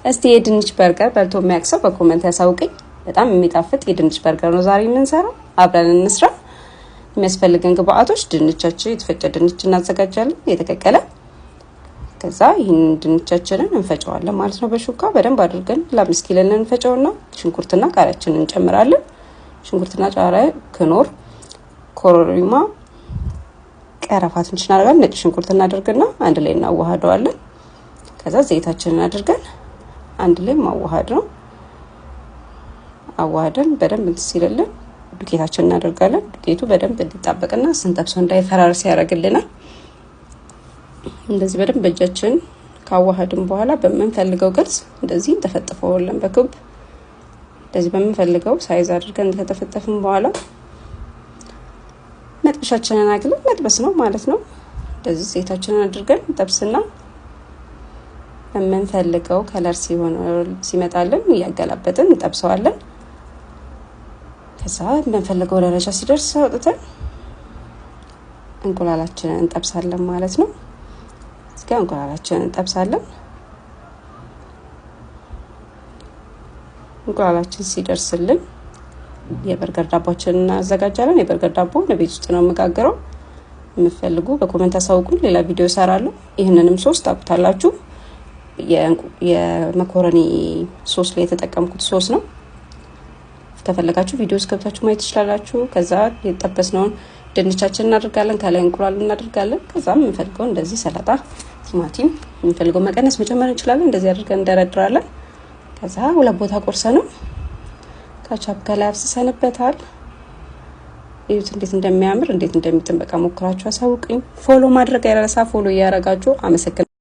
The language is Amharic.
እስቲ የድንች በርገር በልቶ የሚያክሰው በኮሜንት ያሳውቀኝ። በጣም የሚጣፍጥ የድንች በርገር ነው ዛሬ የምንሰራው። አብረን እንስራ። የሚያስፈልገን ግብአቶች ድንቻችን፣ የተፈጨ ድንች እናዘጋጃለን የተቀቀለ። ከዛ ይሄን ድንቻችንን እንፈጨዋለን ማለት ነው። በሹካ በደንብ አድርገን ለ5 ኪሎ እንፈጨውና ሽንኩርትና ቃሪያችንን እንጨምራለን። ሽንኩርትና ቃሪያ፣ ክኖር፣ ኮረሪማ፣ ቀረፋ ትንሽ እናደርጋለን። ነጭ ሽንኩርት እናደርግና አንድ ላይ እናዋሃደዋለን። ከዛ ዘይታችንን አድርገን አንድ ላይ ማዋሃድ ነው። አዋሃደን በደንብ እንሲልልን ዱቄታችንን እናደርጋለን። ዱቄቱ በደንብ እንዲጣበቅና ስንጠብሰው እንዳይፈራርስ ያደርግልናል። እንደዚህ በደንብ በእጃችን ካዋሃድን በኋላ በመንፈልገው ቅርጽ እንደዚህ እንተፈጥፈዋለን። በክብ እንደዚህ በመንፈልገው ሳይዝ አድርገን እንተፈጥፈን በኋላ መጥበሻችንን አግለን መጥበስ ነው ማለት ነው። እንደዚህ ዘይታችንን አድርገን እንጠብስና በመንፈልገው ከለር ሲመጣልን እያገላበጥን እንጠብሰዋለን። ከዛ በመንፈልገው ደረጃ ሲደርስ አውጥተን እንቁላላችንን እንጠብሳለን ማለት ነው። እስኪ እንቁላላችንን እንጠብሳለን። እንቁላላችን ሲደርስልን የበርገር ዳቦአችንን እናዘጋጃለን። የበርገር ዳቦ ለቤት ውስጥ ነው የምጋግረው። የምትፈልጉ በኮሜንት አሳውቁኝ፣ ሌላ ቪዲዮ እሰራለሁ። ይሄንንም ሶስ ታውቁታላችሁ። የመኮረኒ ሶስ ላይ የተጠቀምኩት ሶስ ነው። ከፈለጋችሁ ቪዲዮስ ገብታችሁ ማየት ትችላላችሁ። ከዛ የጠበስነውን ድንቻችንን እናደርጋለን፣ ከላይ እንቁላል እናደርጋለን። ከዛ የምንፈልገው እንደዚህ ሰላጣ፣ ቲማቲም የምንፈልገው መቀነስ መጨመር እንችላለን። እንደዚህ አድርገን እንደረድራለን። ከዛ ሁለት ቦታ ቆርሰነው ካቻፕ ከላይ አፍስሰንበታል። ይሁት እንዴት እንደሚያምር እንዴት እንደሚጥም በቃ ሞክራችሁ አሳውቁኝ። ፎሎ ማድረግ አይረሳ። ፎሎ እያረጋችሁ አመሰግናለሁ።